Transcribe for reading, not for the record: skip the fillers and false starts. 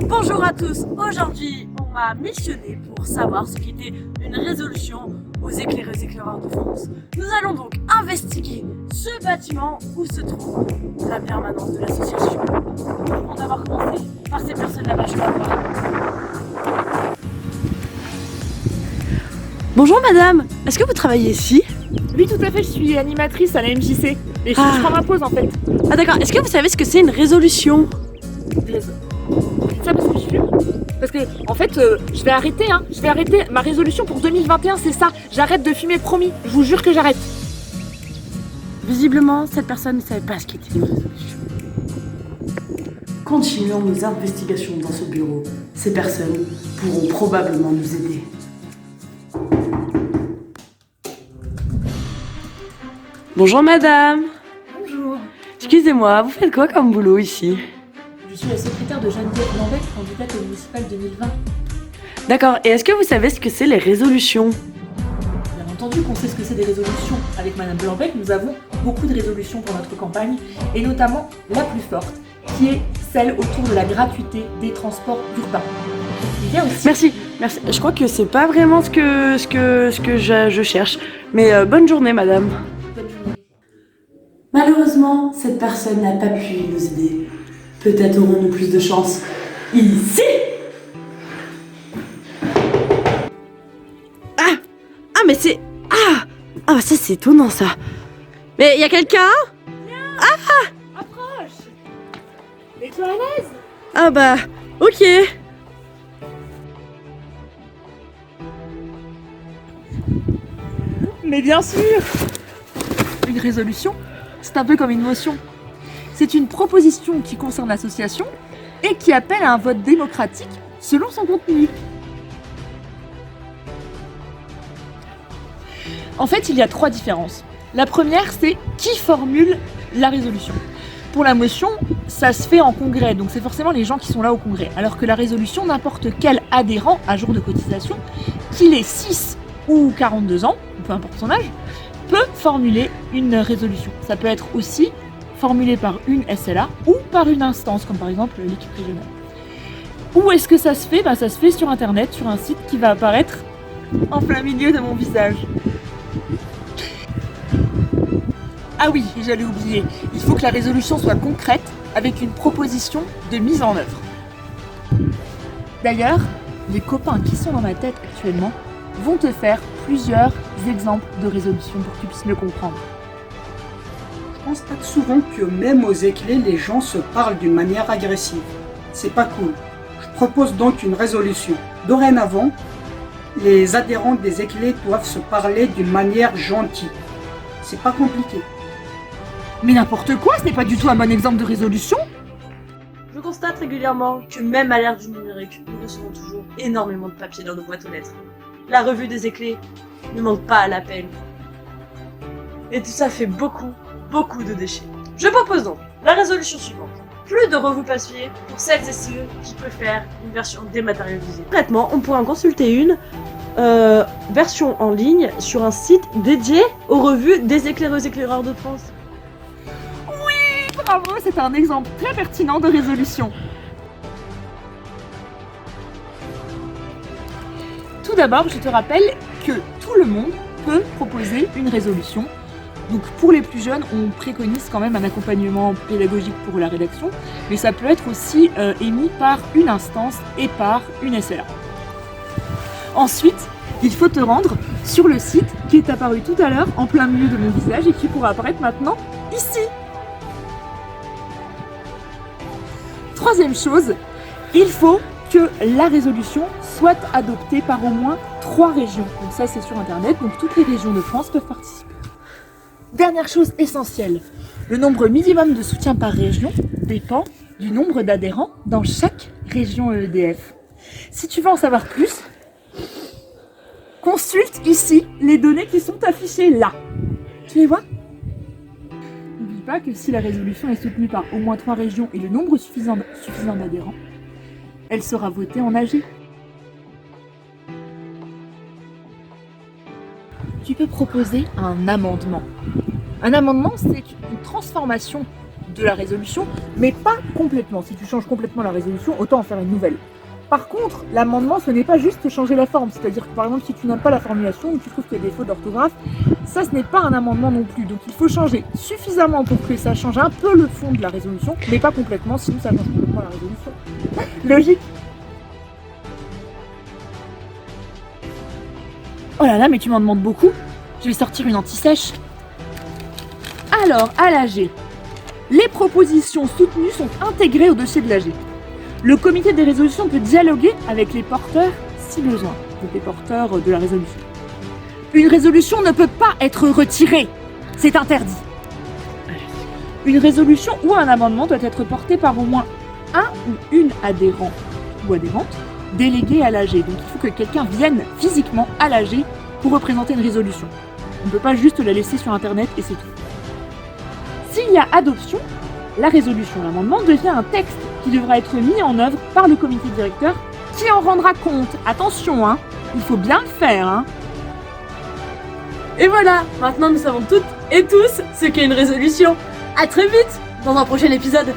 Bonjour à tous, aujourd'hui on m'a missionné pour savoir ce qu'était une résolution aux éclaireurs de France. Nous allons donc investiguer ce bâtiment où se trouve la permanence de l'association. On va d'abord commencer par ces personnes là-bas, je vais voir. Bonjour madame, est-ce que vous travaillez ici? Oui, tout à fait, je suis animatrice à la MJC et je prends ma pause en fait. Ah d'accord, est-ce que vous savez ce que c'est une résolution? Ça parce que je fume. Parce que en fait, je vais arrêter, ma résolution pour 2021, c'est ça. J'arrête de fumer, promis. Je vous jure que j'arrête. Visiblement, cette personne ne savait pas ce qu'était une résolution. Continuons nos investigations dans ce bureau. Ces personnes pourront probablement nous aider. Bonjour madame. Bonjour. Excusez-moi, vous faites quoi comme boulot ici? Je suis la secrétaire de Geneviève Blanbec, candidate au municipal 2020. D'accord, et est-ce que vous savez ce que c'est les résolutions? Bien entendu qu'on sait ce que c'est des résolutions. Avec Madame Blanbec, nous avons beaucoup de résolutions pour notre campagne, et notamment la plus forte, qui est celle autour de la gratuité des transports urbains. Il y a aussi... Merci. Je crois que c'est pas vraiment ce que je cherche. Mais bonne journée, madame. Bonne journée. Malheureusement, cette personne n'a pas pu nous aider. Peut-être aurons-nous plus de chance ici. Ah, mais c'est... Ah, ça c'est étonnant ça. Mais y a quelqu'un? Approche. Mets-toi à l'aise. Ah bah, ok. Mais bien sûr. Une résolution, c'est un peu comme une motion. C'est une proposition qui concerne l'association et qui appelle à un vote démocratique selon son contenu. En fait, il y a 3 différences. La première, c'est qui formule la résolution. Pour la motion, ça se fait en congrès, donc c'est forcément les gens qui sont là au congrès. Alors que la résolution, n'importe quel adhérent à jour de cotisation, qu'il ait 6 ou 42 ans, peu importe son âge, peut formuler une résolution. Ça peut être aussi formulé par une SLA ou par une instance, comme par exemple l'équipe régionale. Où est-ce que ça se fait? Ça se fait sur internet, sur un site qui va apparaître en plein milieu de mon visage. Ah oui, j'allais oublier, il faut que la résolution soit concrète avec une proposition de mise en œuvre. D'ailleurs, les copains qui sont dans ma tête actuellement vont te faire plusieurs exemples de résolutions pour que tu puisses mieux comprendre. Je constate souvent que même aux éclés, les gens se parlent d'une manière agressive. C'est pas cool. Je propose donc une résolution. Dorénavant, les adhérents des éclés doivent se parler d'une manière gentille. C'est pas compliqué. Mais n'importe quoi, ce n'est pas du tout un bon exemple de résolution. Je constate régulièrement que même à l'ère du numérique, nous recevons toujours énormément de papier dans nos boîtes aux lettres. La revue des éclés ne manque pas à l'appel. Et tout ça fait beaucoup de déchets. Je propose donc la résolution suivante. Plus de revues papier pour celles et ceux qui préfèrent une version dématérialisée. Concrètement, on pourrait en consulter une version en ligne sur un site dédié aux revues des éclaireurs de France. Oui, bravo, c'est un exemple très pertinent de résolution. Tout d'abord, je te rappelle que tout le monde peut proposer une résolution. Donc pour les plus jeunes, on préconise quand même un accompagnement pédagogique pour la rédaction, mais ça peut être aussi émis par une instance et par une SLA. Ensuite, il faut te rendre sur le site qui est apparu tout à l'heure en plein milieu de mon visage et qui pourra apparaître maintenant ici. Troisième chose, il faut que la résolution soit adoptée par au moins 3 régions. Donc ça c'est sur internet, donc toutes les régions de France peuvent participer. Dernière chose essentielle, le nombre minimum de soutien par région dépend du nombre d'adhérents dans chaque région EDF. Si tu veux en savoir plus, consulte ici les données qui sont affichées là. Tu les vois? N'oublie pas que si la résolution est soutenue par au moins 3 régions et le nombre suffisant d'adhérents, elle sera votée en AG. Tu peux proposer un amendement. Un amendement, c'est une transformation de la résolution, mais pas complètement. Si tu changes complètement la résolution, autant en faire une nouvelle. Par contre, l'amendement, ce n'est pas juste changer la forme. C'est-à-dire que, par exemple, si tu n'aimes pas la formulation ou tu trouves qu'il y a des fautes d'orthographe, ça, ce n'est pas un amendement non plus. Donc, il faut changer suffisamment pour que ça change un peu le fond de la résolution, mais pas complètement, sinon ça change complètement la résolution. Logique. Oh là là, mais tu m'en demandes beaucoup. Je vais sortir une anti-sèche. Alors, à l'AG, les propositions soutenues sont intégrées au dossier de l'AG. Le comité des résolutions peut dialoguer avec les porteurs si besoin, donc les porteurs de la résolution. Une résolution ne peut pas être retirée, c'est interdit. Une résolution ou un amendement doit être porté par au moins un ou une adhérent ou adhérente déléguée à l'AG. Donc il faut que quelqu'un vienne physiquement à l'AG pour représenter une résolution. On ne peut pas juste la laisser sur internet et c'est tout. S'il y a adoption, la résolution, l'amendement devient un texte qui devra être mis en œuvre par le comité directeur qui en rendra compte. Attention, hein, il faut bien le faire. Hein. Et voilà, maintenant nous savons toutes et tous ce qu'est une résolution. À très vite dans un prochain épisode.